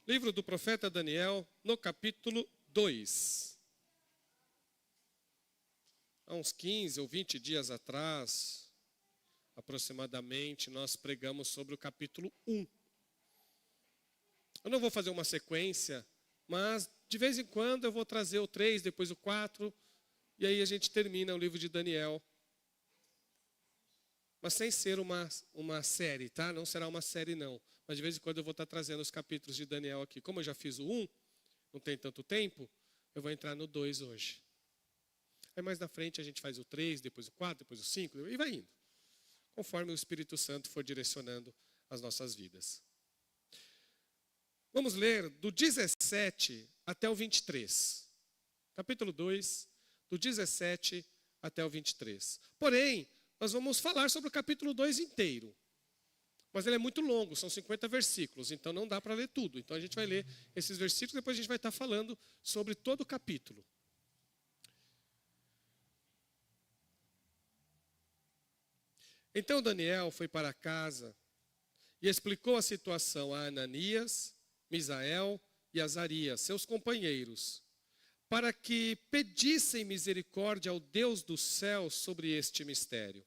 Livro do profeta Daniel, no capítulo 2. Há uns 15 ou 20 dias atrás, aproximadamente, nós pregamos sobre o capítulo 1. Eu não vou fazer uma sequência, mas de vez em quando eu vou trazer o 3, depois o 4, e aí a gente termina o livro de Daniel. Mas sem ser uma série, tá? Não será uma série, não. Mas de vez em quando eu vou estar trazendo os capítulos de Daniel aqui. Como eu já fiz o 1, não tem tanto tempo, eu vou entrar no 2 hoje. Aí mais na frente a gente faz o 3, depois o 4, depois o 5, e vai indo. Conforme o Espírito Santo for direcionando as nossas vidas. Vamos ler do 17 até o 23. Capítulo 2, do 17 até o 23. Porém, nós vamos falar sobre o capítulo 2 inteiro. Mas ele é muito longo, são 50 versículos, então não dá para ler tudo. Então a gente vai ler esses versículos, depois a gente vai estar falando sobre todo o capítulo. Então Daniel foi para casa e explicou a situação a Ananias, Misael e Azarias, seus companheiros, para que pedissem misericórdia ao Deus do céu sobre este mistério,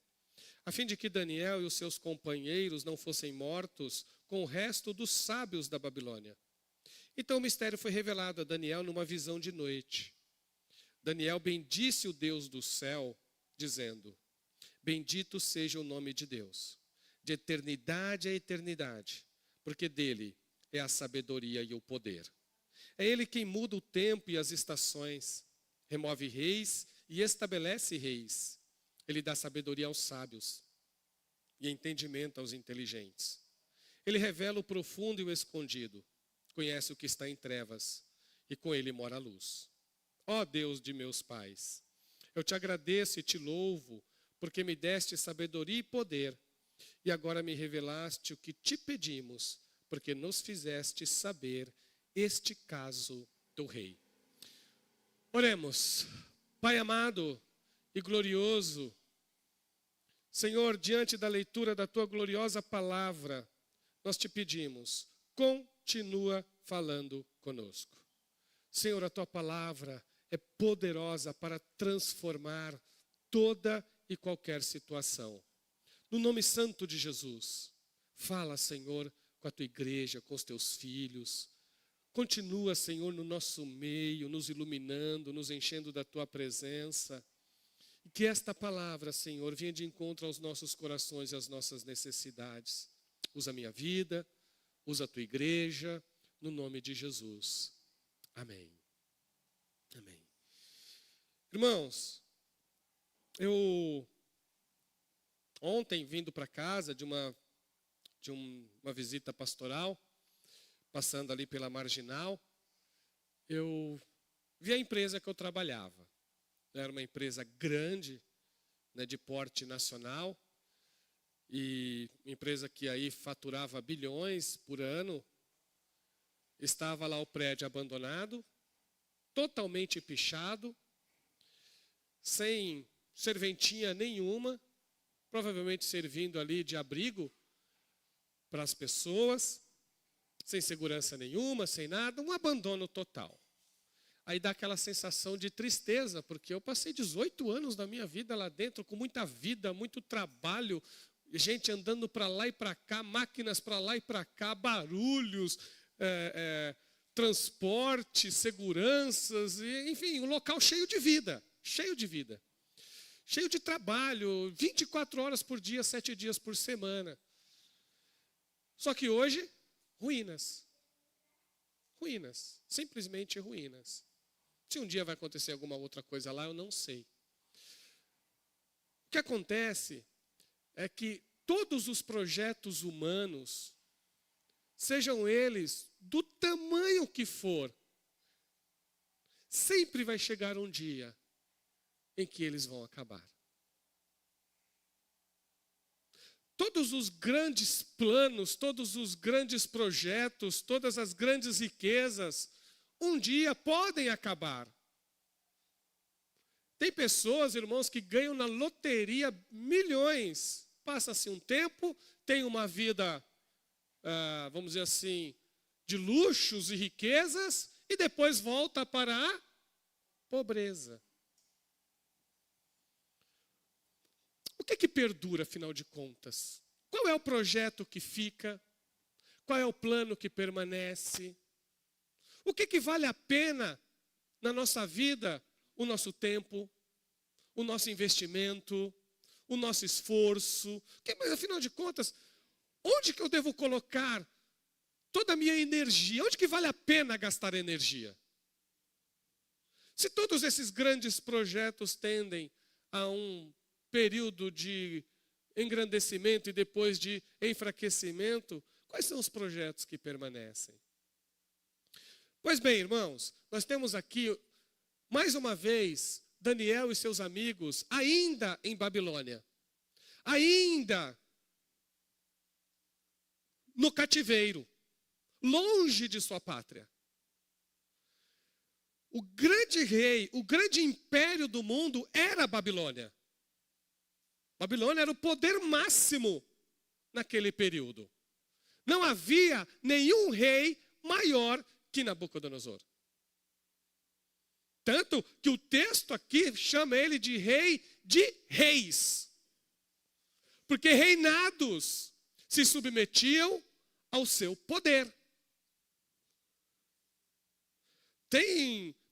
a fim de que Daniel e os seus companheiros não fossem mortos com o resto dos sábios da Babilônia. Então o mistério foi revelado a Daniel numa visão de noite. Daniel bendisse o Deus do céu, dizendo: bendito seja o nome de Deus, de eternidade a eternidade, porque dele é a sabedoria e o poder. É ele quem muda o tempo e as estações, remove reis e estabelece reis. Ele dá sabedoria aos sábios e entendimento aos inteligentes. Ele revela o profundo e o escondido, conhece o que está em trevas e com ele mora a luz. Ó Deus de meus pais, eu te agradeço e te louvo, porque me deste sabedoria e poder, e agora me revelaste o que te pedimos, porque nos fizeste saber este caso do rei. Oremos. Pai amado e glorioso, Senhor, diante da leitura da tua gloriosa palavra, nós te pedimos, continua falando conosco. Senhor, a tua palavra é poderosa para transformar toda e qualquer situação. No nome santo de Jesus, fala, Senhor, com a tua igreja, com os teus filhos. Continua, Senhor, no nosso meio, nos iluminando, nos enchendo da tua presença. E que esta palavra, Senhor, venha de encontro aos nossos corações e às nossas necessidades. Usa a minha vida, usa a tua igreja, no nome de Jesus. Amém. Amém. Irmãos, eu ontem, vindo para casa de uma visita pastoral, passando ali pela Marginal, eu vi a empresa que eu trabalhava. Era uma empresa grande, né, de porte nacional, e empresa que aí faturava bilhões por ano. Estava lá o prédio abandonado, totalmente pichado, sem serventia nenhuma, provavelmente servindo ali de abrigo para as pessoas, sem segurança nenhuma, sem nada, um abandono total. Aí dá aquela sensação de tristeza, porque eu passei 18 anos da minha vida lá dentro, com muita vida, muito trabalho, gente andando para lá e para cá, máquinas para lá e para cá, barulhos, transporte, seguranças, enfim, um local cheio de vida, cheio de trabalho, 24 horas por dia, 7 dias por semana. Só que hoje, ruínas, simplesmente ruínas. Se um dia vai acontecer alguma outra coisa lá, eu não sei. O que acontece é que todos os projetos humanos, sejam eles do tamanho que for, sempre vai chegar um dia em que eles vão acabar. Todos os grandes planos, todos os grandes projetos, todas as grandes riquezas, um dia podem acabar. Tem pessoas, irmãos, que ganham na loteria milhões. Passa-se um tempo, tem uma vida, vamos dizer assim, de luxos e riquezas e depois volta para a pobreza. O que perdura, afinal de contas? Qual é o projeto que fica? Qual é o plano que permanece? O que vale a pena na nossa vida? O nosso tempo, o nosso investimento, o nosso esforço. Mas, afinal de contas, onde que eu devo colocar toda a minha energia? Onde que vale a pena gastar energia? Se todos esses grandes projetos tendem a um período de engrandecimento e depois de enfraquecimento, quais são os projetos que permanecem? Pois bem, irmãos, nós temos aqui, mais uma vez, Daniel e seus amigos, ainda em Babilônia, ainda no cativeiro, longe de sua pátria. O grande rei, o grande império do mundo era a Babilônia. Babilônia era o poder máximo naquele período. Não havia nenhum rei maior que Nabucodonosor. Tanto que o texto aqui chama ele de rei de reis. Porque reinados se submetiam ao seu poder.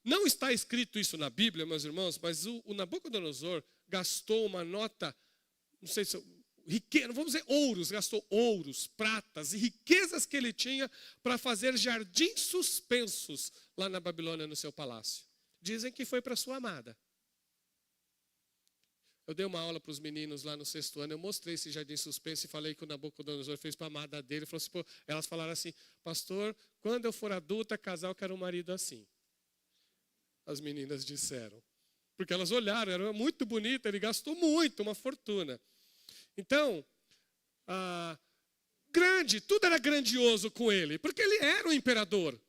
Não está escrito isso na Bíblia, meus irmãos, mas o Nabucodonosor gastou uma nota, não sei se riqueza, vamos dizer ouros, gastou ouros, pratas e riquezas que ele tinha para fazer jardins suspensos lá na Babilônia, no seu palácio. Dizem que foi para sua amada. Eu dei uma aula para os meninos lá no 6º ano, eu mostrei esse jardim suspenso e falei que o Nabucodonosor fez para a amada dele. Falou assim, elas falaram assim, pastor, quando eu for adulta, casar, eu quero um marido assim. As meninas disseram. Porque elas olharam, era muito bonita, ele gastou muito, uma fortuna. Então, tudo era grandioso com ele, porque ele era o imperador.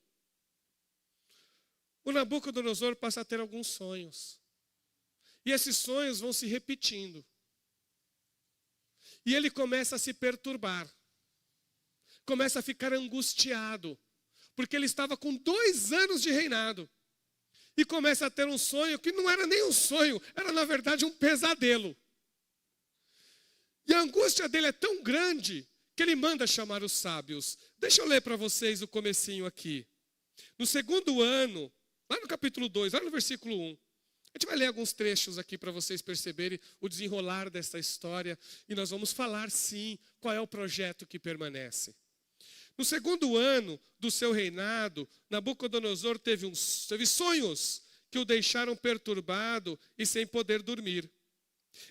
O Nabucodonosor passa a ter alguns sonhos. E esses sonhos vão se repetindo. E ele começa a se perturbar. Começa a ficar angustiado. Porque ele estava com 2 anos de reinado. E começa a ter um sonho que não era nem um sonho, era na verdade um pesadelo. E a angústia dele é tão grande que ele manda chamar os sábios. Deixa eu ler para vocês o comecinho aqui. No 2º ano, lá no capítulo 2, lá no versículo 1. A gente vai ler alguns trechos aqui para vocês perceberem o desenrolar dessa história. E nós vamos falar, sim, qual é o projeto que permanece. No 2º ano do seu reinado, Nabucodonosor teve sonhos que o deixaram perturbado e sem poder dormir.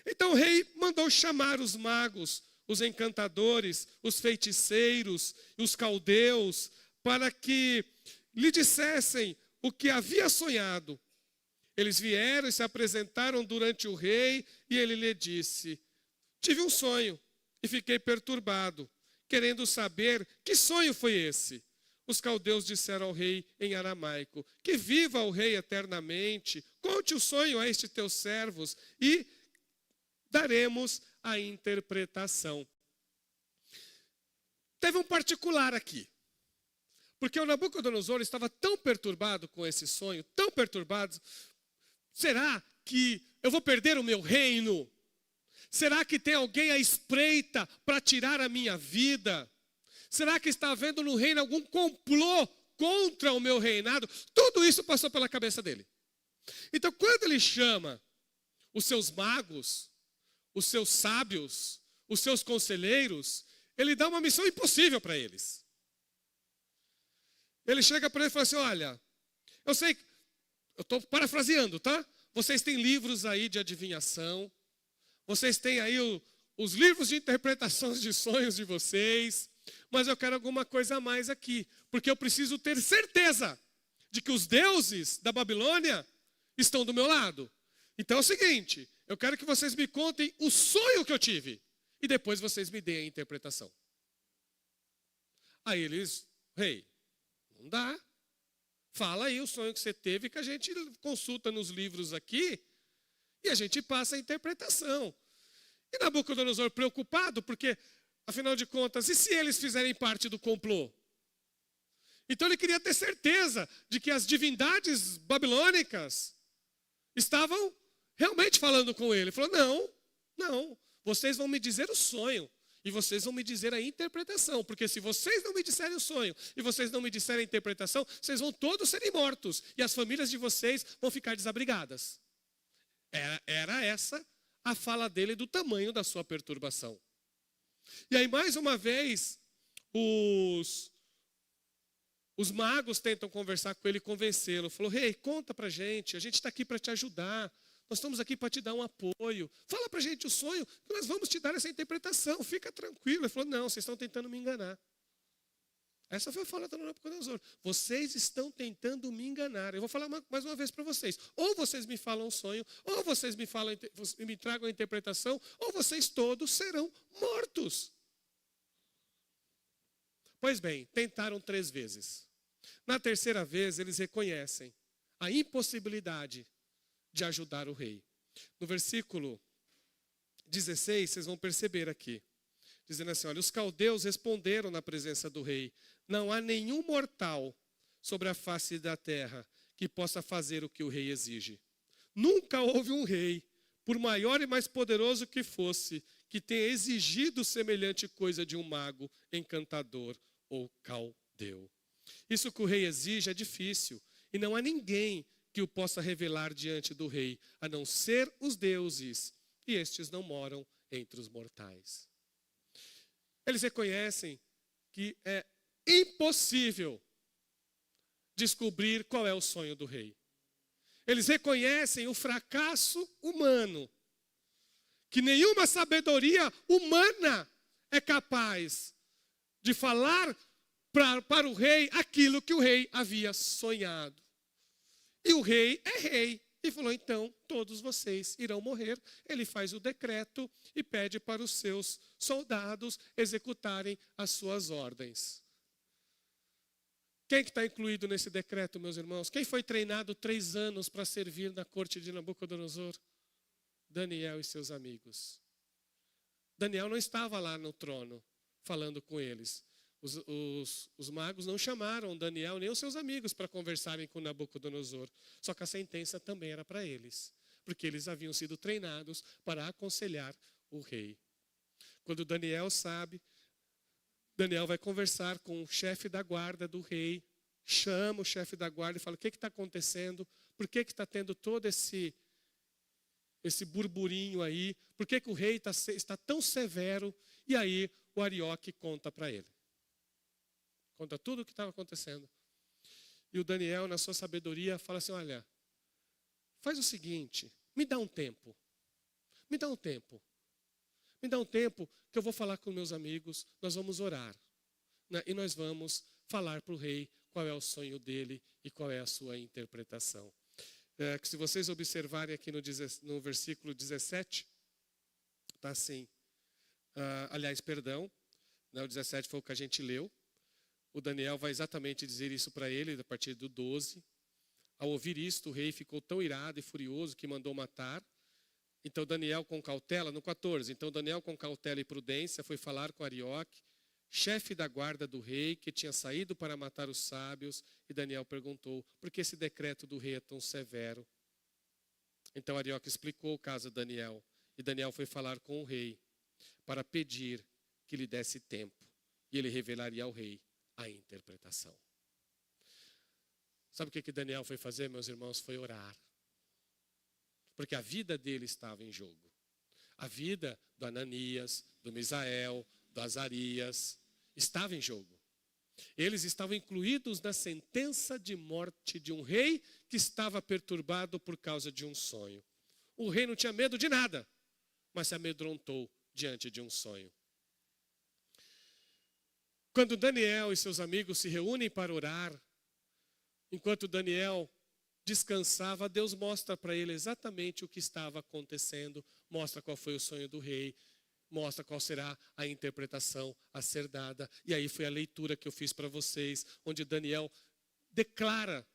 Então o rei mandou chamar os magos, os encantadores, os feiticeiros, os caldeus, para que lhe dissessem o que havia sonhado. Eles vieram e se apresentaram durante o rei, e ele lhe disse, tive um sonho e fiquei perturbado, querendo saber que sonho foi esse. Os caldeus disseram ao rei em aramaico, que viva o rei eternamente, conte o sonho a estes teus servos e daremos a interpretação. Teve um particular aqui, porque o Nabucodonosor estava tão perturbado com esse sonho, tão perturbado. Será que eu vou perder o meu reino? Será que tem alguém à espreita para tirar a minha vida? Será que está havendo no reino algum complô contra o meu reinado? Tudo isso passou pela cabeça dele. Então, quando ele chama os seus magos, os seus sábios, os seus conselheiros, ele dá uma missão impossível para eles. Ele chega para ele e fala assim, olha, eu sei, eu estou parafraseando, tá? Vocês têm livros aí de adivinhação, vocês têm aí os livros de interpretações de sonhos de vocês, mas eu quero alguma coisa a mais aqui, porque eu preciso ter certeza de que os deuses da Babilônia estão do meu lado. Então é o seguinte, eu quero que vocês me contem o sonho que eu tive, e depois vocês me deem a interpretação. Aí eles, rei, não dá. Fala aí o sonho que você teve, que a gente consulta nos livros aqui, e a gente passa a interpretação. E Nabucodonosor preocupado, porque, afinal de contas, e se eles fizerem parte do complô? Então ele queria ter certeza de que as divindades babilônicas estavam realmente falando com ele. Ele falou, não, vocês vão me dizer o sonho e vocês vão me dizer a interpretação, porque se vocês não me disserem o sonho e vocês não me disserem a interpretação, vocês vão todos serem mortos e as famílias de vocês vão ficar desabrigadas. Era essa a fala dele do tamanho da sua perturbação. E aí, mais uma vez, os magos tentam conversar com ele e convencê-lo. Falou, rei, conta pra gente, a gente está aqui para te ajudar. Nós estamos aqui para te dar um apoio. Fala pra gente o sonho, que nós vamos te dar essa interpretação. Fica tranquilo. Ele falou, não, vocês estão tentando me enganar. Essa foi a fala do Nabucodonosor. Vocês estão tentando me enganar. Eu vou falar mais uma vez para vocês. Ou vocês me falam um sonho, ou vocês me tragam a interpretação, ou vocês todos serão mortos. Pois bem, tentaram 3 vezes. Na terceira vez, eles reconhecem a impossibilidade de ajudar o rei. No versículo 16, vocês vão perceber aqui, dizendo assim, olha, os caldeus responderam na presença do rei, não há nenhum mortal sobre a face da terra que possa fazer o que o rei exige. Nunca houve um rei, por maior e mais poderoso que fosse, que tenha exigido semelhante coisa de um mago, encantador ou caldeu. Isso que o rei exige é difícil, e não há ninguém que o possa revelar diante do rei, a não ser os deuses, e estes não moram entre os mortais. Eles reconhecem que é impossível descobrir qual é o sonho do rei. Eles reconhecem o fracasso humano, que nenhuma sabedoria humana é capaz de falar para o rei aquilo que o rei havia sonhado. E o rei é rei. E falou, então, todos vocês irão morrer. Ele faz o decreto e pede para os seus soldados executarem as suas ordens. Quem que está incluído nesse decreto, meus irmãos? Quem foi treinado 3 anos para servir na corte de Nabucodonosor? Daniel e seus amigos. Daniel não estava lá no trono falando com eles. Os magos não chamaram Daniel nem os seus amigos para conversarem com Nabucodonosor. Só que a sentença também era para eles, porque eles haviam sido treinados para aconselhar o rei. Quando Daniel sabe, Daniel vai conversar com o chefe da guarda do rei, chama o chefe da guarda e fala, o que está acontecendo? Por que está tendo todo esse burburinho aí? Por que o rei está tão severo? E aí o Arioque conta para ele. Conta tudo o que estava acontecendo. E o Daniel, na sua sabedoria, fala assim, olha, faz o seguinte, me dá um tempo. Me dá um tempo. Me dá um tempo que eu vou falar com meus amigos, nós vamos orar. Né? E nós vamos falar para o rei qual é o sonho dele e qual é a sua interpretação. Que se vocês observarem aqui no versículo 17, está assim, aliás, perdão, né, o 17 foi o que a gente leu. O Daniel vai exatamente dizer isso para ele, a partir do 12. Ao ouvir isto, o rei ficou tão irado e furioso que mandou matar. Então Daniel com cautela, no 14, então Daniel com cautela e prudência foi falar com Arioque, chefe da guarda do rei, que tinha saído para matar os sábios. E Daniel perguntou, por que esse decreto do rei é tão severo? Então Arioque explicou o caso a Daniel. E Daniel foi falar com o rei para pedir que lhe desse tempo. E ele revelaria ao rei a interpretação. Sabe o que Daniel foi fazer, meus irmãos? Foi orar. Porque a vida dele estava em jogo. A vida do Ananias, do Misael, do Azarias, estava em jogo. Eles estavam incluídos na sentença de morte de um rei que estava perturbado por causa de um sonho. O rei não tinha medo de nada, mas se amedrontou diante de um sonho. Quando Daniel e seus amigos se reúnem para orar, enquanto Daniel descansava, Deus mostra para ele exatamente o que estava acontecendo, mostra qual foi o sonho do rei, mostra qual será a interpretação a ser dada. E aí foi a leitura que eu fiz para vocês, onde Daniel declara,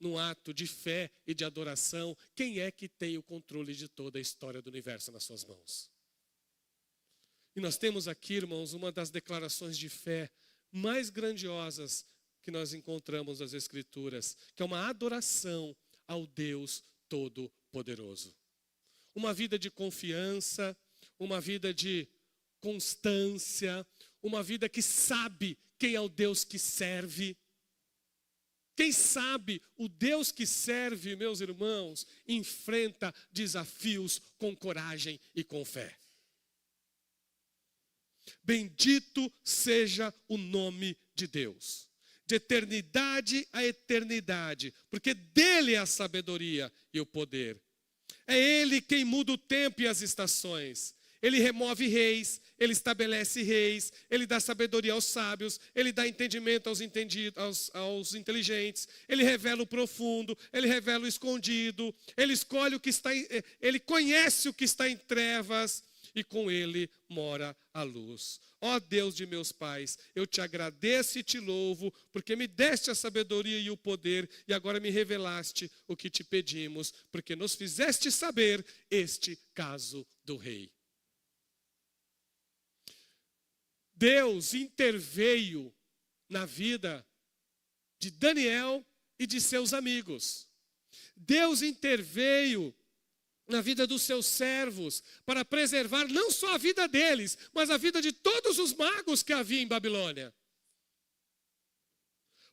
num ato de fé e de adoração, quem é que tem o controle de toda a história do universo nas suas mãos. E nós temos aqui, irmãos, uma das declarações de fé mais grandiosas que nós encontramos nas Escrituras, que é uma adoração ao Deus Todo-Poderoso. Uma vida de confiança, uma vida de constância, uma vida que sabe quem é o Deus que serve. Quem sabe o Deus que serve, meus irmãos, enfrenta desafios com coragem e com fé. Bendito seja o nome de Deus, de eternidade a eternidade, porque dele é a sabedoria e o poder. É ele quem muda o tempo e as estações. Ele remove reis, ele estabelece reis, ele dá sabedoria aos sábios, ele dá entendimento aos inteligentes, ele revela o profundo, ele revela o escondido, ele escolhe o que está, ele conhece o que está em trevas e com ele mora a luz. Ó Deus de meus pais, eu te agradeço e te louvo, porque me deste a sabedoria e o poder, e agora me revelaste o que te pedimos, porque nos fizeste saber este caso do rei. Deus interveio na vida de Daniel e de seus amigos. Deus interveio na vida dos seus servos para preservar não só a vida deles, mas a vida de todos os magos que havia em Babilônia.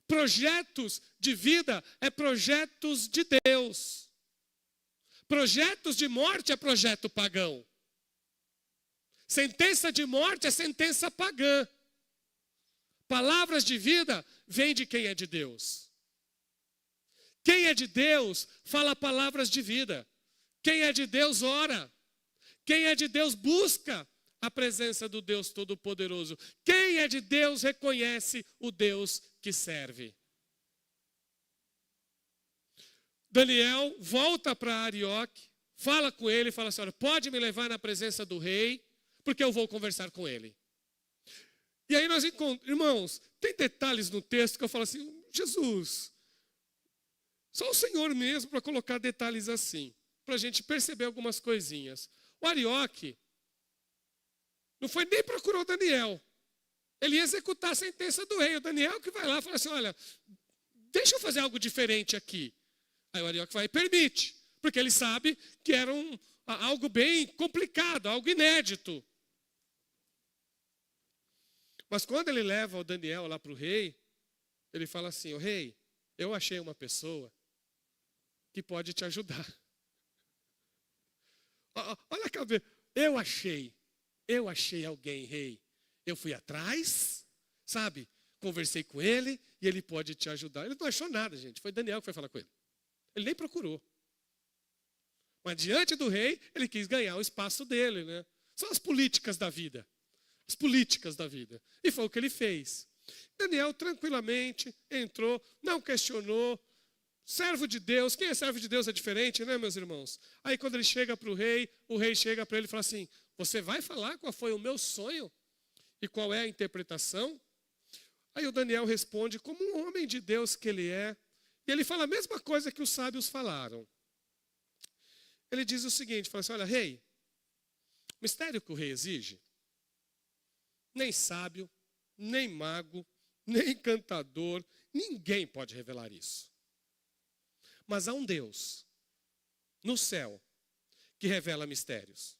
Projetos de vida é projetos de Deus. Projetos de morte é projeto pagão. Sentença de morte é sentença pagã. Palavras de vida vêm de quem é de Deus. Quem é de Deus fala palavras de vida. Quem é de Deus ora. Quem é de Deus busca a presença do Deus Todo-Poderoso. Quem é de Deus reconhece o Deus que serve. Daniel volta para Arioque, fala com ele, fala assim, olha, pode me levar na presença do rei, porque eu vou conversar com ele. E aí nós encontramos, irmãos, tem detalhes no texto que eu falo assim, Jesus, só o Senhor mesmo para colocar detalhes assim, para a gente perceber algumas coisinhas. O Arioque não foi nem procurar o Daniel. Ele ia executar a sentença do rei. O Daniel que vai lá e fala assim, olha, deixa eu fazer algo diferente aqui. Aí o Arioque vai e permite, porque ele sabe que era algo bem complicado, algo inédito. Mas quando ele leva o Daniel lá para o rei, ele fala assim, o rei, eu achei uma pessoa que pode te ajudar. Olha a cabeça, eu achei alguém, rei. Eu fui atrás, sabe, conversei com ele e ele pode te ajudar. Ele não achou nada, gente, foi Daniel que foi falar com ele. Ele nem procurou. Mas diante do rei, ele quis ganhar o espaço dele, né? São as políticas da vida. As políticas da vida. E foi o que ele fez. Daniel tranquilamente entrou, não questionou. Servo de Deus, quem é servo de Deus é diferente, né, meus irmãos? Aí quando ele chega para o rei chega para ele e fala assim, você vai falar qual foi o meu sonho? E qual é a interpretação? Aí o Daniel responde como um homem de Deus que ele é. E ele fala a mesma coisa que os sábios falaram. Ele diz o seguinte, fala assim, olha, rei, o mistério que o rei exige, nem sábio, nem mago, nem encantador, ninguém pode revelar isso. Mas há um Deus no céu que revela mistérios.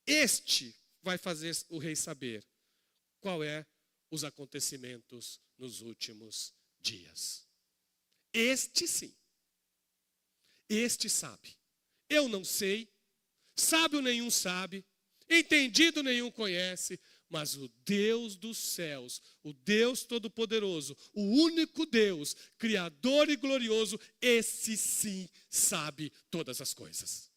Este vai fazer o rei saber qual é os acontecimentos nos últimos dias. Este sim. Este sabe. Eu não sei, sábio nenhum sabe, entendido nenhum conhece, mas o Deus dos céus, o Deus Todo-Poderoso, o único Deus, Criador e glorioso, esse sim sabe todas as coisas.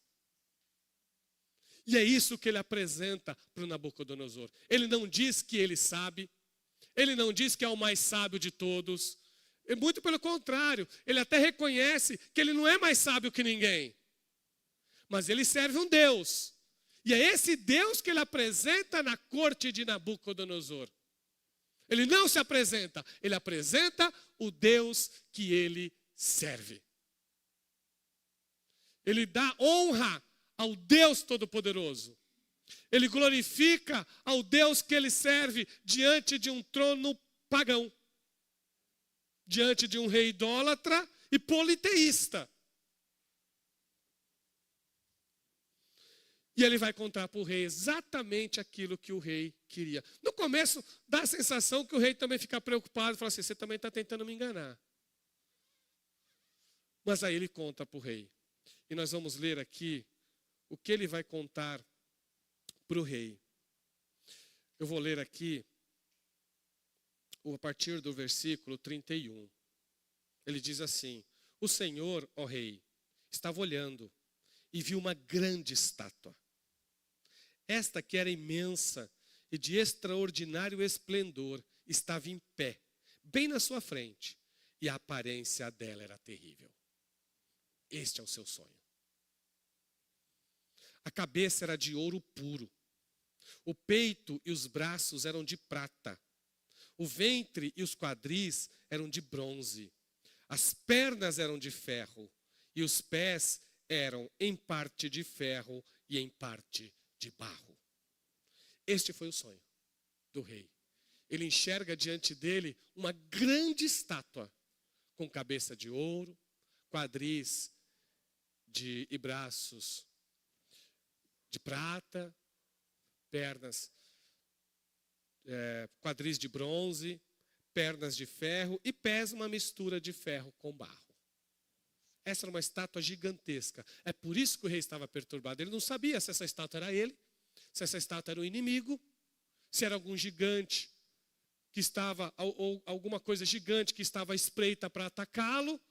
E é isso que ele apresenta para o Nabucodonosor. Ele não diz que ele sabe, ele não diz que é o mais sábio de todos, muito pelo contrário, ele até reconhece que ele não é mais sábio que ninguém. Mas ele serve um Deus. E é esse Deus que ele apresenta na corte de Nabucodonosor. Ele não se apresenta, ele apresenta o Deus que ele serve. Ele dá honra ao Deus Todo-Poderoso. Ele glorifica ao Deus que ele serve diante de um trono pagão. diante de um rei idólatra e politeísta. E ele vai contar para o rei exatamente aquilo que o rei queria. No começo, dá a sensação que o rei também fica preocupado, fala assim, você também está tentando me enganar. Mas aí ele conta para o rei. E nós vamos ler aqui o que ele vai contar para o rei. Eu vou ler aqui a partir do versículo 31. Ele diz assim: o Senhor, ó rei, estava olhando e viu uma grande estátua. Esta que era imensa e de extraordinário esplendor estava em pé, bem na sua frente, e a aparência dela era terrível. Este é o seu sonho. A cabeça era de ouro puro, o peito e os braços eram de prata, o ventre e os quadris eram de bronze, as pernas eram de ferro e os pés eram em parte de ferro e em parte de barro. Este foi o sonho do rei. Ele enxerga diante dele uma grande estátua com cabeça de ouro, quadris e braços de prata, pernas, quadris de bronze, pernas de ferro e pés uma mistura de ferro com barro. Essa era uma estátua gigantesca. É por isso que o rei estava perturbado. Ele não sabia se essa estátua era ele, se essa estátua era o inimigo, se era algum gigante que estava, ou alguma coisa gigante que estava à espreita para atacá-lo.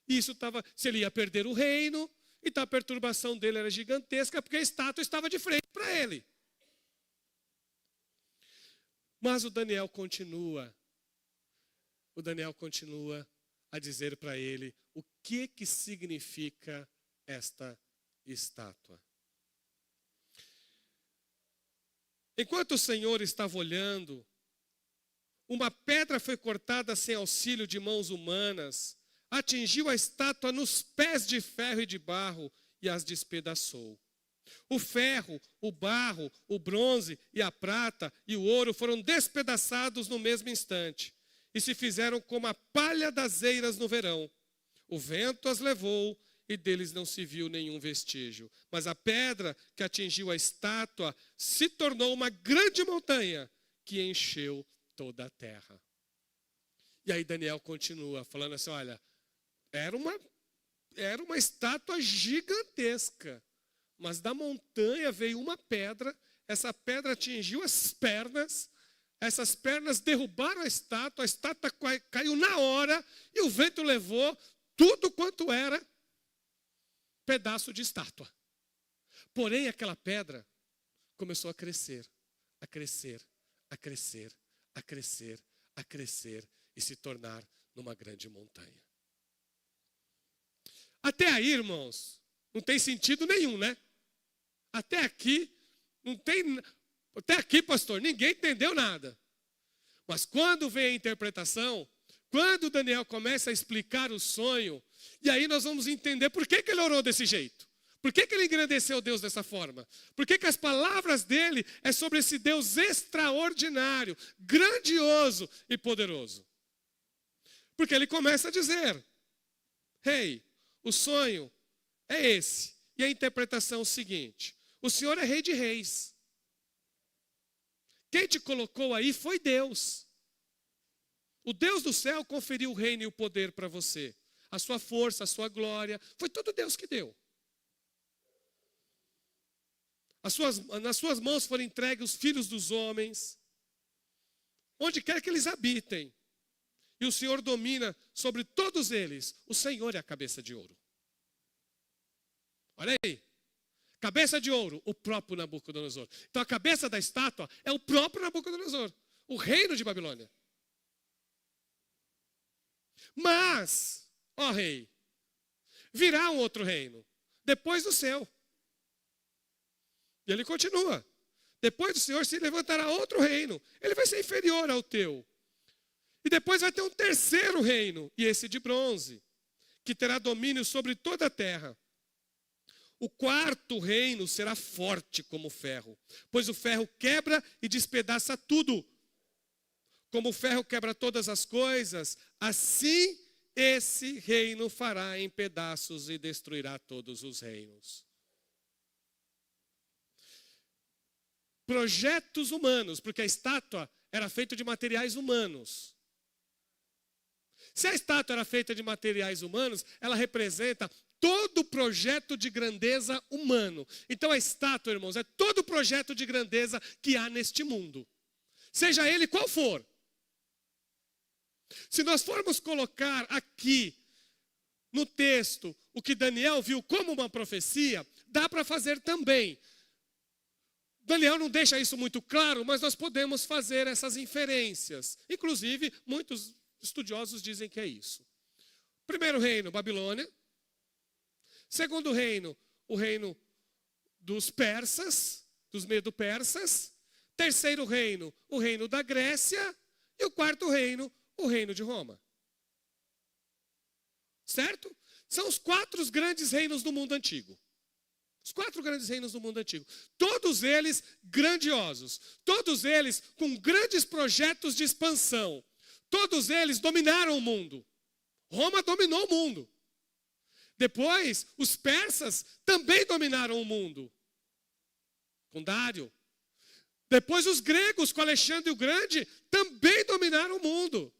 Isso estava, se ele ia perder o reino. Então a perturbação dele era gigantesca, porque a estátua estava de frente para ele. Mas o Daniel continua a dizer para ele o que significa esta estátua. Enquanto o Senhor estava olhando, uma pedra foi cortada sem auxílio de mãos humanas, atingiu a estátua nos pés de ferro e de barro e as despedaçou. O ferro, o barro, o bronze e a prata e o ouro foram despedaçados no mesmo instante e se fizeram como a palha das eiras no verão. O vento as levou e deles não se viu nenhum vestígio. Mas a pedra que atingiu a estátua se tornou uma grande montanha que encheu toda a terra. E aí Daniel continua falando assim, olha, era uma estátua gigantesca, mas da montanha veio uma pedra, essa pedra atingiu as pernas, essas pernas derrubaram a estátua caiu na hora e o vento levou tudo quanto era pedaço de estátua. Porém, aquela pedra começou a crescer, a crescer, a crescer, a crescer, a crescer e se tornar numa grande montanha. Até aí, irmãos, não tem sentido nenhum, né? Até aqui, até aqui, pastor, ninguém entendeu nada. Mas quando vem a interpretação, quando Daniel começa a explicar o sonho, e aí nós vamos entender por que ele orou desse jeito. Por que ele engrandeceu Deus dessa forma? Por que as palavras dele é sobre esse Deus extraordinário, grandioso e poderoso? Porque ele começa a dizer, rei, o sonho é esse. E a interpretação é o seguinte, o Senhor é rei de reis. Quem te colocou aí foi Deus. O Deus do céu conferiu o reino e o poder para você. A sua força, a sua glória, foi todo Deus que deu. Nas suas mãos foram entregues os filhos dos homens, onde quer que eles habitem. E o Senhor domina sobre todos eles. O Senhor é a cabeça de ouro. Olha aí. Cabeça de ouro, o próprio Nabucodonosor. Então a cabeça da estátua é o próprio Nabucodonosor. O reino de Babilônia. Mas, ó rei, virá um outro reino, depois do seu. E ele continua. Depois do Senhor se levantará outro reino. Ele vai ser inferior ao teu. E depois vai ter um terceiro reino, e esse de bronze, que terá domínio sobre toda a terra. O quarto reino será forte como o ferro, pois o ferro quebra e despedaça tudo. Como o ferro quebra todas as coisas, assim esse reino fará em pedaços e destruirá todos os reinos. Projetos humanos, porque a estátua era feita de materiais humanos. Se a estátua era feita de materiais humanos, ela representa todo o projeto de grandeza humano. Então a estátua, irmãos, é todo o projeto de grandeza que há neste mundo. Seja ele qual for. Se nós formos colocar aqui no texto o que Daniel viu como uma profecia, dá para fazer também. Daniel não deixa isso muito claro, mas nós podemos fazer essas inferências. Inclusive, muitos estudiosos dizem que é isso. Primeiro reino, Babilônia. Segundo reino, o reino dos persas, dos medo-persas. Terceiro reino, o reino da Grécia. E o quarto reino, o reino de Roma. Certo? São os 4 grandes reinos do mundo antigo. Os 4 grandes reinos do mundo antigo. Todos eles grandiosos. Todos eles com grandes projetos de expansão. Todos eles dominaram o mundo. Roma dominou o mundo. Depois, os persas também dominaram o mundo. Com Dário. Depois, os gregos, com Alexandre o Grande, também dominaram o mundo.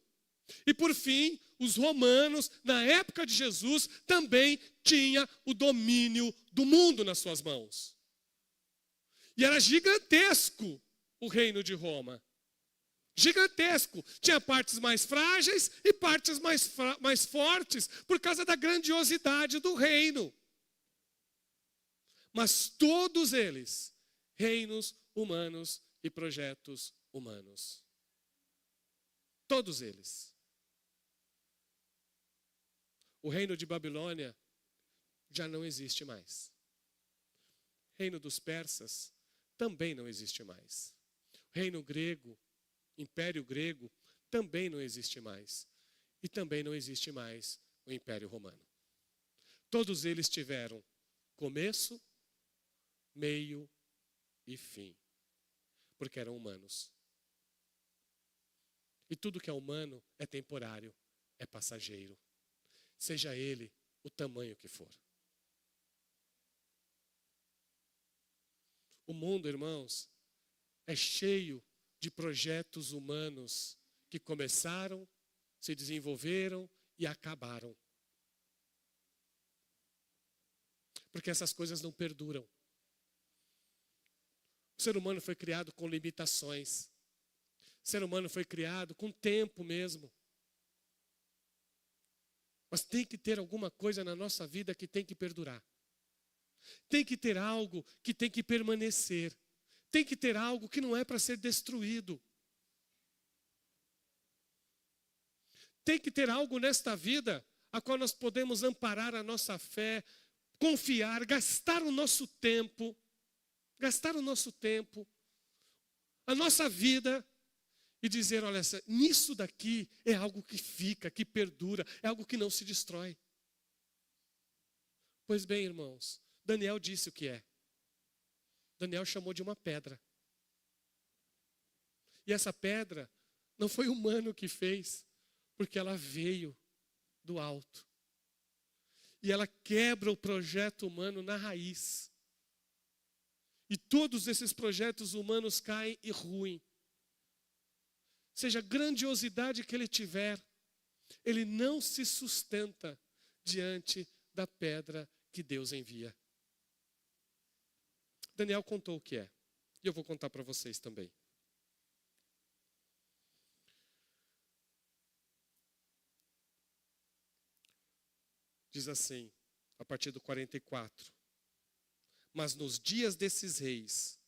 E por fim, os romanos, na época de Jesus, também tinham o domínio do mundo nas suas mãos. E era gigantesco o reino de Roma. Gigantesco. Tinha partes mais frágeis e partes mais fortes, por causa da grandiosidade do reino. Mas todos eles, reinos humanos e projetos humanos. Todos eles. O reino de Babilônia já não existe mais. O reino dos persas também não existe mais. O reino grego, Império Grego, também não existe mais. E também não existe mais o Império Romano. Todos eles tiveram começo, meio e fim. Porque eram humanos. E tudo que é humano é temporário, é passageiro. Seja ele o tamanho que for. O mundo, irmãos, é cheio de projetos humanos que começaram, se desenvolveram e acabaram. Porque essas coisas não perduram. O ser humano foi criado com limitações. O ser humano foi criado com tempo mesmo. Mas tem que ter alguma coisa na nossa vida que tem que perdurar. Tem que ter algo que tem que permanecer. Tem que ter algo que não é para ser destruído. Tem que ter algo nesta vida a qual nós podemos amparar a nossa fé, confiar, gastar o nosso tempo, a nossa vida, e dizer, olha, nisso daqui é algo que fica, que perdura, é algo que não se destrói. Pois bem, irmãos, Daniel disse o que é. Daniel chamou de uma pedra. E essa pedra não foi humano que fez, porque ela veio do alto. E ela quebra o projeto humano na raiz. E todos esses projetos humanos caem e ruem. Seja a grandiosidade que ele tiver, ele não se sustenta diante da pedra que Deus envia. Daniel contou o que é. E eu vou contar para vocês também. Diz assim, a partir do 44. Mas nos dias desses reis,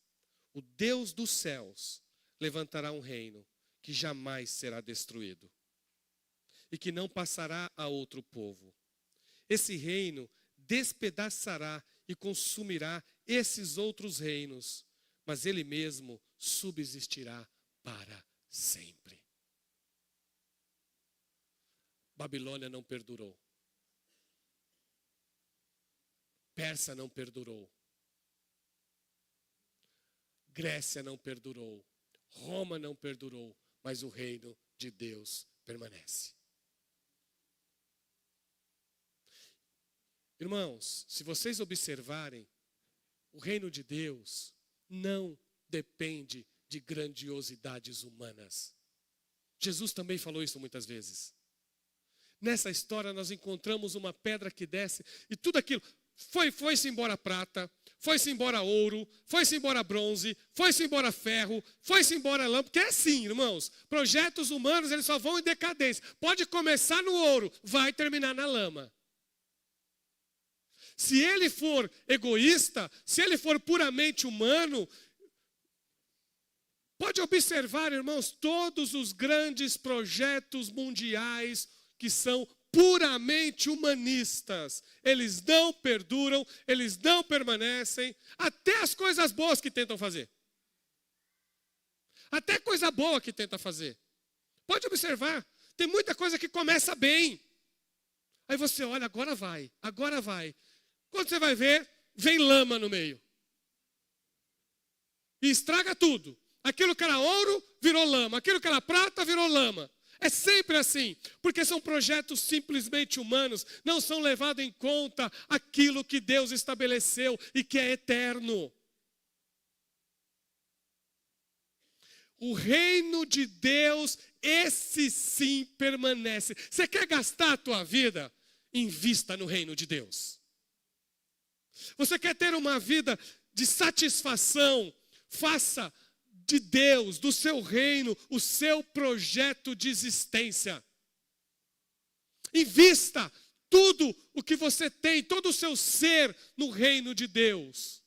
o Deus dos céus levantará um reino que jamais será destruído e que não passará a outro povo. Esse reino despedaçará e consumirá esses outros reinos, mas ele mesmo subsistirá para sempre. Babilônia não perdurou. Pérsia não perdurou. Grécia não perdurou. Roma não perdurou. Mas o reino de Deus permanece. Irmãos, se vocês observarem, o reino de Deus não depende de grandiosidades humanas. Jesus também falou isso muitas vezes. Nessa história nós encontramos uma pedra que desce e tudo aquilo, foi-se embora prata, foi-se embora ouro, foi-se embora bronze, foi-se embora ferro, foi-se embora lã, porque é assim, irmãos, projetos humanos eles só vão em decadência. Pode começar no ouro, vai terminar na lama. Se ele for egoísta, se ele for puramente humano, pode observar, irmãos, todos os grandes projetos mundiais que são puramente humanistas. Eles não perduram, eles não permanecem, até as coisas boas que tentam fazer. Até coisa boa que tenta fazer. Pode observar, tem muita coisa que começa bem. Aí você olha, agora vai, agora vai. Quando você vai ver, vem lama no meio. E estraga tudo. Aquilo que era ouro, virou lama. Aquilo que era prata, virou lama. É sempre assim. Porque são projetos simplesmente humanos. Não são levados em conta aquilo que Deus estabeleceu e que é eterno. O reino de Deus, esse sim permanece. Você quer gastar a tua vida? Invista no reino de Deus. Você quer ter uma vida de satisfação? Faça de Deus, do seu reino, o seu projeto de existência. Invista tudo o que você tem, todo o seu ser no reino de Deus.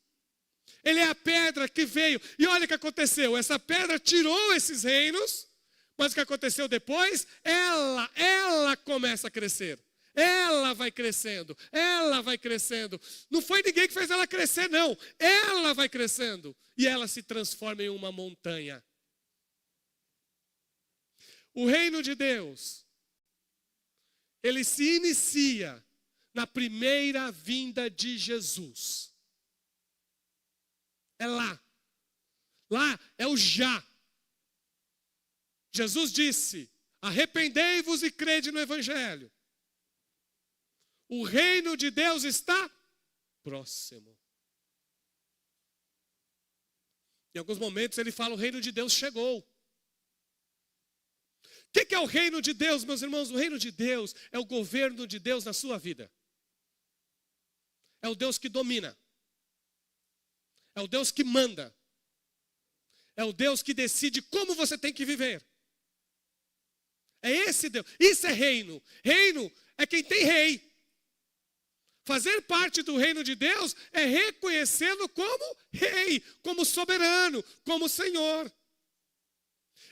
Ele é a pedra que veio. E olha o que aconteceu. Essa pedra tirou esses reinos, mas o que aconteceu depois? Ela começa a crescer. Ela vai crescendo, ela vai crescendo. Não foi ninguém que fez ela crescer, não. Ela vai crescendo e ela se transforma em uma montanha. O reino de Deus, ele se inicia na primeira vinda de Jesus. É lá. Lá é o já. Jesus disse: arrependei-vos e crede no Evangelho. O reino de Deus está próximo. Em alguns momentos ele fala: o reino de Deus chegou. O que é o reino de Deus, meus irmãos? O reino de Deus é o governo de Deus na sua vida. É o Deus que domina. É o Deus que manda. É o Deus que decide como você tem que viver. É esse Deus. Isso é reino. Reino é quem tem rei. Fazer parte do reino de Deus é reconhecê-lo como rei, como soberano, como Senhor.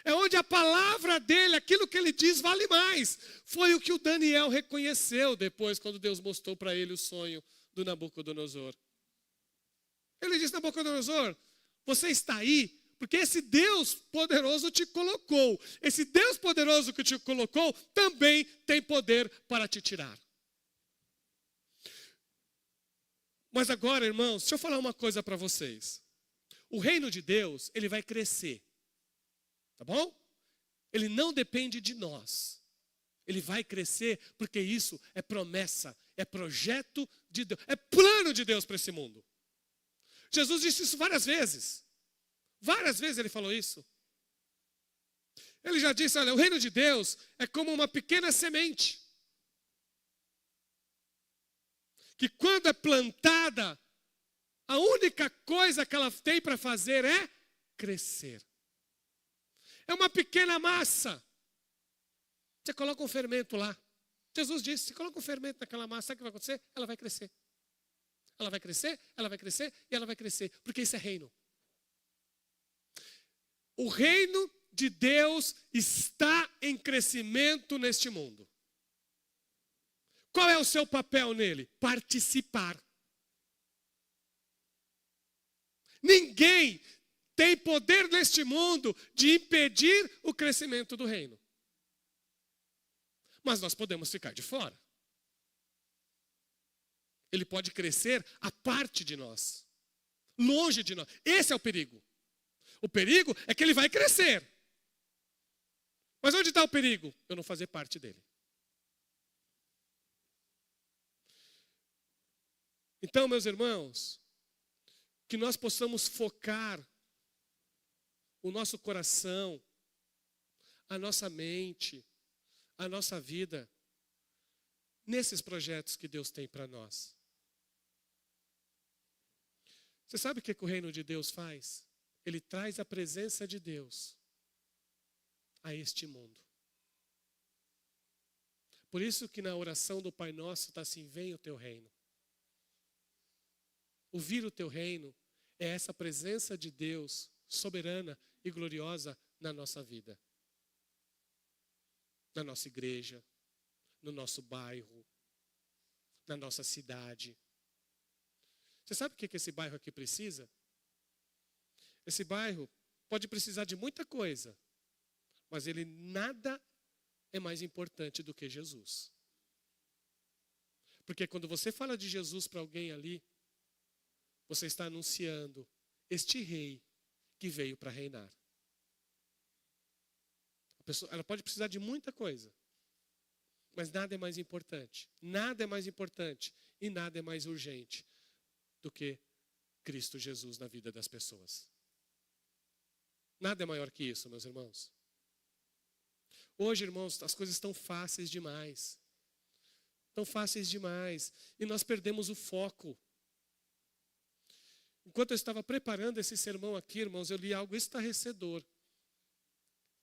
É onde a palavra dele, aquilo que ele diz, vale mais. Foi o que o Daniel reconheceu depois, quando Deus mostrou para ele o sonho do Nabucodonosor. Ele disse: Nabucodonosor, você está aí porque esse Deus poderoso te colocou. Esse Deus poderoso que te colocou também tem poder para te tirar. Mas agora, irmãos, deixa eu falar uma coisa para vocês. O reino de Deus, ele vai crescer. Tá bom? Ele não depende de nós. Ele vai crescer porque isso é promessa, é projeto de Deus, é plano de Deus para esse mundo. Jesus disse isso várias vezes. Várias vezes ele falou isso. Ele já disse: olha, o reino de Deus é como uma pequena semente, que quando é plantada, a única coisa que ela tem para fazer é crescer. É uma pequena massa. Você coloca um fermento lá. Jesus disse: se coloca um fermento naquela massa, sabe o que vai acontecer? Ela vai crescer. Ela vai crescer, ela vai crescer e ela vai crescer. Porque isso é reino. O reino de Deus está em crescimento neste mundo. Qual é o seu papel nele? Participar. Ninguém tem poder neste mundo de impedir o crescimento do reino. Mas nós podemos ficar de fora. Ele pode crescer à parte de nós, longe de nós. Esse é o perigo. O perigo é que ele vai crescer. Mas onde está o perigo? Eu não fazer parte dele. Então, meus irmãos, que nós possamos focar o nosso coração, a nossa mente, a nossa vida, nesses projetos que Deus tem para nós. Você sabe o que o reino de Deus faz? Ele traz a presença de Deus a este mundo. Por isso que na oração do Pai Nosso está assim: venha o teu reino. O vir o teu reino é essa presença de Deus soberana e gloriosa na nossa vida. Na nossa igreja, no nosso bairro, na nossa cidade. Você sabe o que esse bairro aqui precisa? Esse bairro pode precisar de muita coisa, mas ele nada é mais importante do que Jesus. Porque quando você fala de Jesus para alguém ali, você está anunciando este rei que veio para reinar. A pessoa, ela pode precisar de muita coisa, mas nada é mais importante. Nada é mais importante e nada é mais urgente do que Cristo Jesus na vida das pessoas. Nada é maior que isso, meus irmãos. Hoje, irmãos, as coisas estão fáceis demais. Estão fáceis demais. E nós perdemos o foco. Enquanto eu estava preparando esse sermão aqui, irmãos, eu li algo estarrecedor.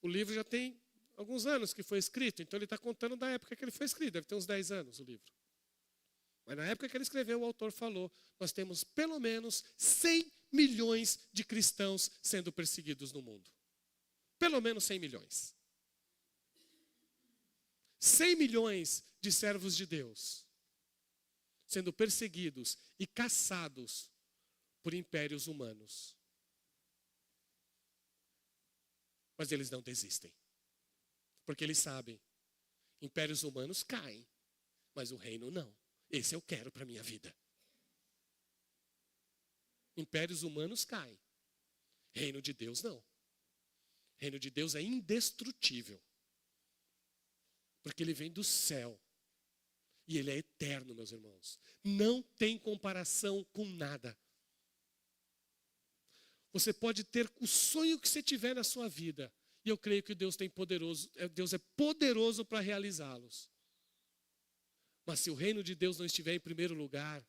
O livro já tem alguns anos que foi escrito, então ele está contando da época que ele foi escrito. Deve ter uns 10 anos o livro. Mas na época que ele escreveu, o autor falou: nós temos pelo menos 100 milhões de cristãos sendo perseguidos no mundo. Pelo menos 100 milhões. 100 milhões de servos de Deus sendo perseguidos e caçados por impérios humanos. Mas eles não desistem. Porque eles sabem, impérios humanos caem, mas o reino não. Esse eu quero para a minha vida. Impérios humanos caem. Reino de Deus não. Reino de Deus é indestrutível. Porque ele vem do céu. E ele é eterno, meus irmãos. Não tem comparação com nada. Você pode ter o sonho que você tiver na sua vida. E eu creio que Deus é poderoso para realizá-los. Mas se o reino de Deus não estiver em primeiro lugar,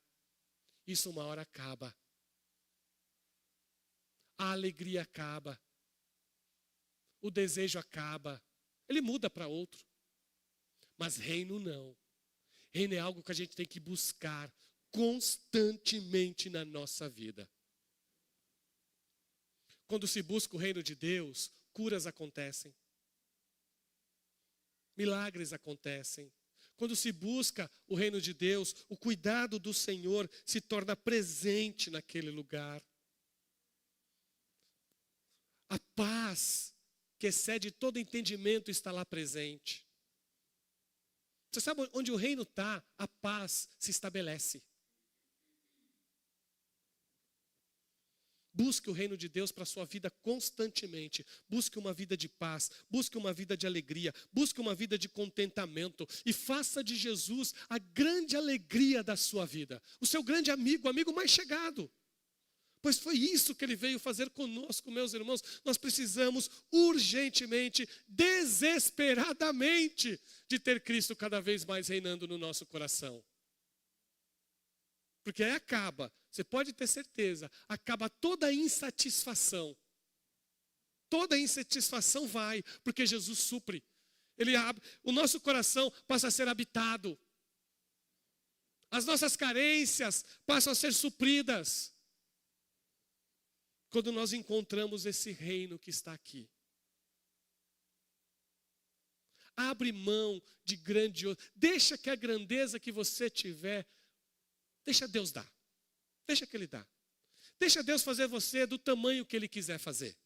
isso uma hora acaba. A alegria acaba. O desejo acaba. Ele muda para outro. Mas reino não. Reino é algo que a gente tem que buscar constantemente na nossa vida. Quando se busca o reino de Deus, curas acontecem. Milagres acontecem. Quando se busca o reino de Deus, o cuidado do Senhor se torna presente naquele lugar. A paz que excede todo entendimento está lá presente. Você sabe onde o reino está, a paz se estabelece. Busque o reino de Deus para a sua vida constantemente. Busque uma vida de paz. Busque uma vida de alegria. Busque uma vida de contentamento. E faça de Jesus a grande alegria da sua vida. O seu grande amigo, o amigo mais chegado. Pois foi isso que ele veio fazer conosco, meus irmãos. Nós precisamos urgentemente, desesperadamente, de ter Cristo cada vez mais reinando no nosso coração. Porque aí acaba, você pode ter certeza, acaba toda a insatisfação. Toda a insatisfação vai, porque Jesus supre. O nosso coração passa a ser habitado. As nossas carências passam a ser supridas. Quando nós encontramos esse reino que está aqui. Abre mão de grandioso. Deixa que a grandeza que você tiver, deixa Deus dar. Deixa que Ele dá. Deixa Deus fazer você do tamanho que Ele quiser fazer.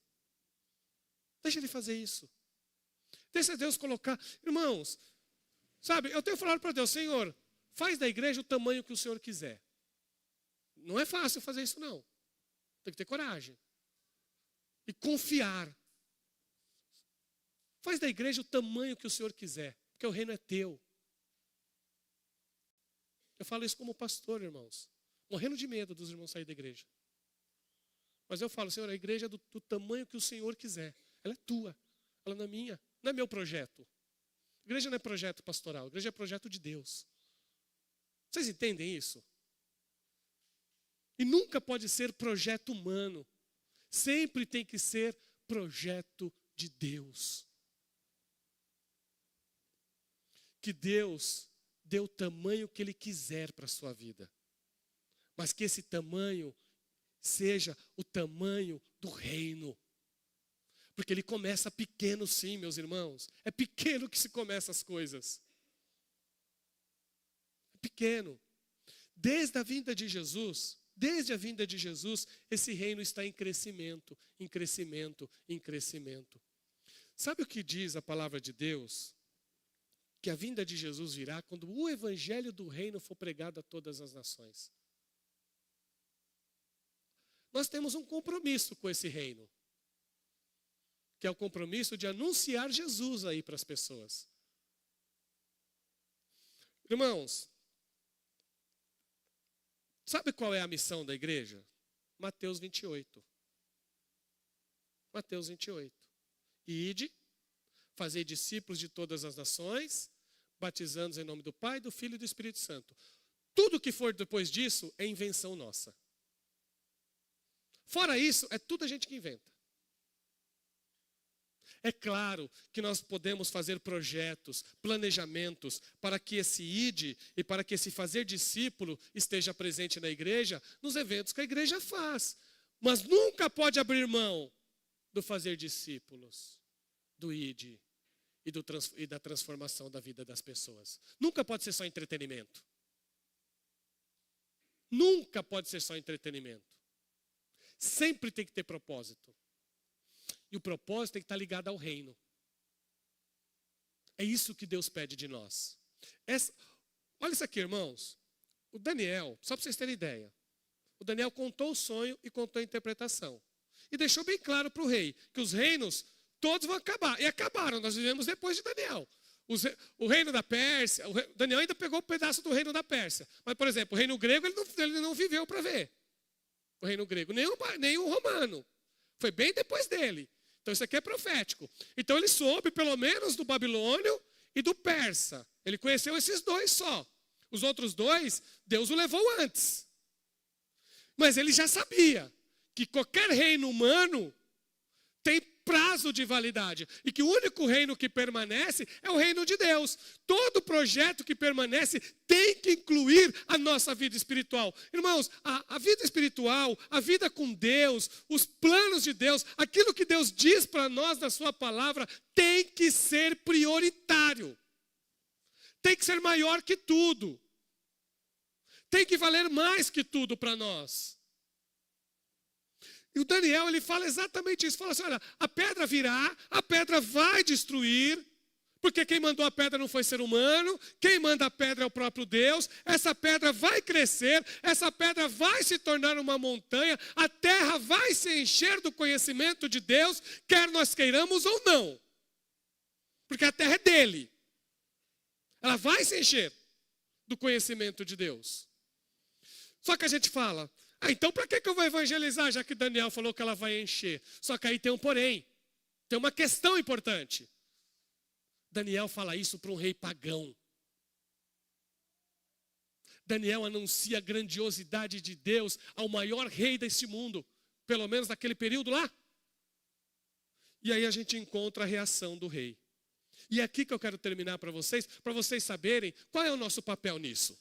Deixa Ele fazer isso. Deixa Deus colocar. Irmãos, sabe, eu tenho falado para Deus: Senhor, faz da igreja o tamanho que o Senhor quiser. Não é fácil fazer isso, não. Tem que ter coragem. E confiar. Faz da igreja o tamanho que o Senhor quiser. Porque o reino é teu. Eu falo isso como pastor, irmãos. morrendo de medo dos irmãos saírem da igreja. Mas eu falo, Senhor, a igreja é do tamanho que o Senhor quiser. Ela é tua, ela não é minha, não é meu projeto. A igreja não é projeto pastoral, a igreja é projeto de Deus. Vocês entendem isso? E nunca pode ser projeto humano. Sempre tem que ser projeto de Deus. Que Deus dê o tamanho que Ele quiser para a sua vida. Mas que esse tamanho seja o tamanho do reino. Porque ele começa pequeno sim, meus irmãos. É pequeno que se começa as coisas. É pequeno. Desde a vinda de Jesus, esse reino está em crescimento, em crescimento, em crescimento. Sabe o que diz a palavra de Deus? Que a vinda de Jesus virá quando o evangelho do reino for pregado a todas as nações. Nós temos um compromisso com esse reino, que é o compromisso de anunciar Jesus aí para as pessoas. Irmãos, sabe qual é a missão da igreja? Mateus 28. Mateus 28. Ide, fazei discípulos de todas as nações, batizando-os em nome do Pai, do Filho e do Espírito Santo. Tudo que for depois disso é invenção nossa. Fora isso, é tudo a gente que inventa. É claro que nós podemos fazer projetos, planejamentos, para que esse ide e para que esse fazer discípulo esteja presente na igreja, nos eventos que a igreja faz. Mas nunca pode abrir mão do fazer discípulos, do ide e da transformação da vida das pessoas. Nunca pode ser só entretenimento. Nunca pode ser só entretenimento. Sempre tem que ter propósito. E o propósito tem que estar ligado ao reino. É isso que Deus pede de nós. Olha isso aqui, irmãos. O Daniel, só para vocês terem ideia. O Daniel contou o sonho e contou a interpretação. E deixou bem claro para o rei que os reinos todos vão acabar. E acabaram, nós vivemos depois de Daniel. O reino da Pérsia, Daniel ainda pegou um pedaço do reino da Pérsia. Mas, por exemplo, o reino grego ele não viveu para ver. O reino grego, nem o romano. Foi bem depois dele. Então isso aqui é profético. Então ele soube pelo menos do babilônio e do persa. Ele conheceu esses dois só. Os outros dois, Deus o levou antes. Mas ele já sabia que qualquer reino humano tem prazo de validade. E que o único reino que permanece é o reino de Deus. Todo projeto que permanece tem que incluir a nossa vida espiritual. Irmãos, a vida espiritual, a vida com Deus, os planos de Deus, aquilo que Deus diz para nós na sua palavra, tem que ser prioritário. Tem que ser maior que tudo. Tem que valer mais que tudo para nós. E o Daniel, ele fala exatamente isso. Fala assim, olha, a pedra virá, a pedra vai destruir, porque quem mandou a pedra não foi ser humano, quem manda a pedra é o próprio Deus, essa pedra vai crescer, essa pedra vai se tornar uma montanha, a terra vai se encher do conhecimento de Deus, quer nós queiramos ou não. Porque a terra é dele. Ela vai se encher do conhecimento de Deus. Só que a gente fala, então para que eu vou evangelizar, já que Daniel falou que ela vai encher? Só que aí tem um porém, tem uma questão importante. Daniel fala isso para um rei pagão. Daniel anuncia a grandiosidade de Deus ao maior rei deste mundo, pelo menos naquele período lá. E aí a gente encontra a reação do rei. E é aqui que eu quero terminar para vocês saberem qual é o nosso papel nisso.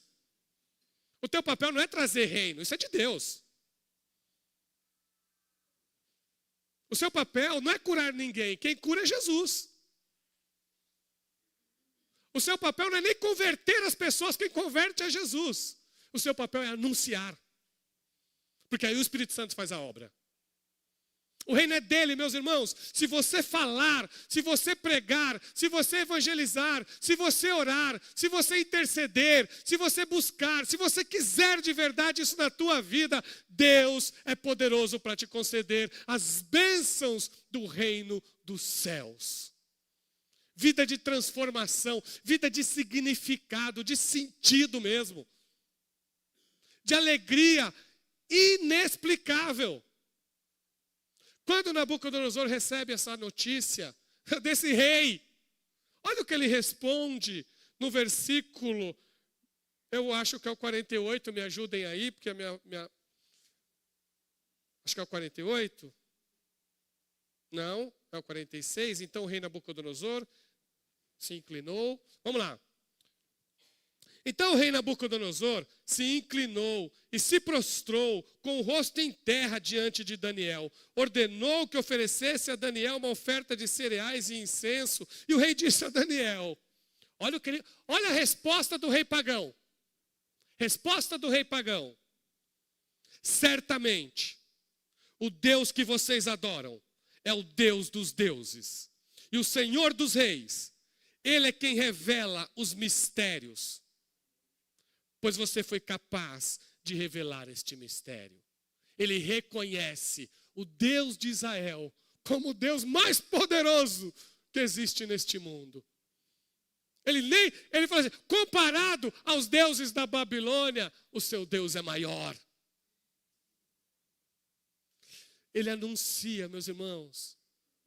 O teu papel não é trazer reino, isso é de Deus. O seu papel não é curar ninguém, quem cura é Jesus. O seu papel não é nem converter as pessoas, quem converte é Jesus. O seu papel é anunciar. Porque aí o Espírito Santo faz a obra. O reino é dele, meus irmãos. Se você falar, se você pregar, se você evangelizar, se você orar, se você interceder, se você buscar, se você quiser de verdade isso na tua vida, Deus é poderoso para te conceder as bênçãos do reino dos céus. Vida de transformação, vida de significado, de sentido mesmo. de alegria inexplicável. Quando Nabucodonosor recebe essa notícia desse rei, olha o que ele responde no versículo, eu acho que é o 48, me ajudem aí, porque acho que é o 48. Não, é o 46. Então o rei Nabucodonosor se inclinou. Vamos lá. Então o rei Nabucodonosor se inclinou e se prostrou com o rosto em terra diante de Daniel. Ordenou que oferecesse a Daniel uma oferta de cereais e incenso. E o rei disse a Daniel, olha a resposta do rei pagão. Resposta do rei pagão. Certamente, o Deus que vocês adoram é o Deus dos deuses. E o Senhor dos reis, Ele é quem revela os mistérios. Pois você foi capaz de revelar este mistério. Ele reconhece o Deus de Israel como o Deus mais poderoso que existe neste mundo. Ele fala assim, comparado aos deuses da Babilônia, o seu Deus é maior. Ele anuncia, meus irmãos,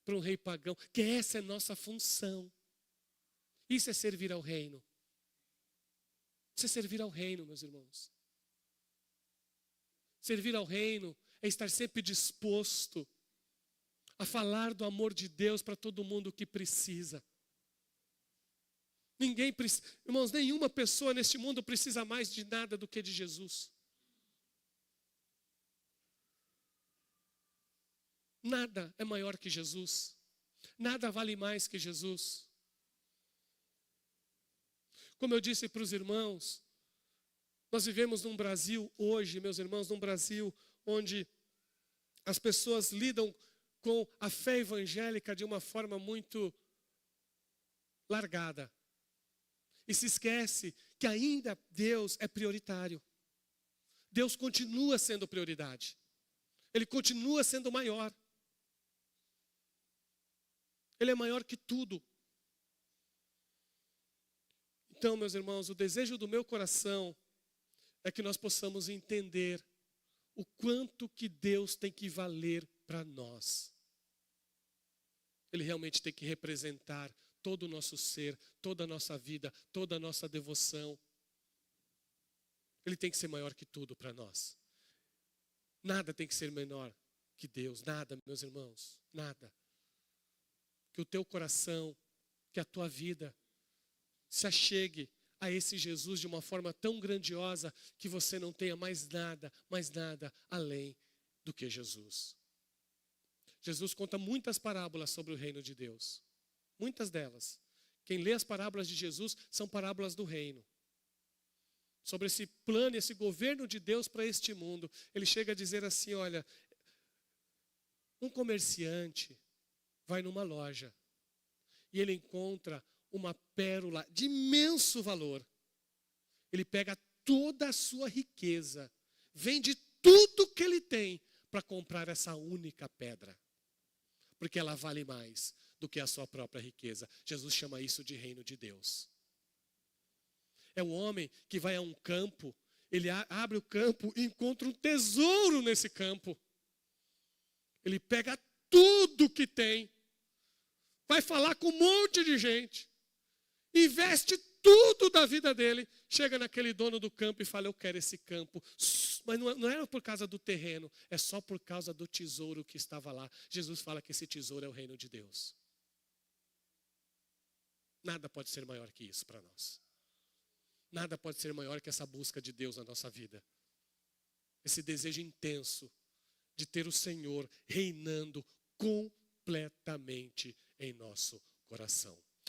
para um rei pagão, que essa é nossa função. Isso é servir ao reino. Isso é servir ao reino, meus irmãos. Servir ao reino é estar sempre disposto a falar do amor de Deus para todo mundo que precisa. Irmãos, nenhuma pessoa neste mundo precisa mais de nada do que de Jesus. Nada é maior que Jesus. Nada vale mais que Jesus. Como eu disse para os irmãos, nós vivemos num Brasil hoje, meus irmãos, num Brasil onde as pessoas lidam com a fé evangélica de uma forma muito largada. E se esquece que ainda Deus é prioritário. Deus continua sendo prioridade. Ele continua sendo maior. Ele é maior que tudo. Então, meus irmãos, o desejo do meu coração é que nós possamos entender o quanto que Deus tem que valer para nós. Ele realmente tem que representar todo o nosso ser, toda a nossa vida, toda a nossa devoção. Ele tem que ser maior que tudo para nós. Nada tem que ser menor que Deus, nada, meus irmãos, nada. Que o teu coração, que a tua vida se achegue a esse Jesus de uma forma tão grandiosa que você não tenha mais nada além do que Jesus. Jesus conta muitas parábolas sobre o reino de Deus. Muitas delas. Quem lê as parábolas de Jesus são parábolas do reino. Sobre esse plano, esse governo de Deus para este mundo. Ele chega a dizer assim, olha, um comerciante vai numa loja e ele encontra uma pérola de imenso valor. Ele pega toda a sua riqueza, vende tudo que ele tem para comprar essa única pedra. Porque ela vale mais do que a sua própria riqueza. Jesus chama isso de reino de Deus. É um homem que vai a um campo, ele abre o campo e encontra um tesouro nesse campo. Ele pega tudo que tem, vai falar com um monte de gente, investe tudo da vida dele, chega naquele dono do campo e fala, eu quero esse campo. Mas não era por causa do terreno, é só por causa do tesouro que estava lá. Jesus fala que esse tesouro é o reino de Deus. Nada pode ser maior que isso para nós. Nada pode ser maior que essa busca de Deus na nossa vida. Esse desejo intenso de ter o Senhor reinando completamente em nosso coração.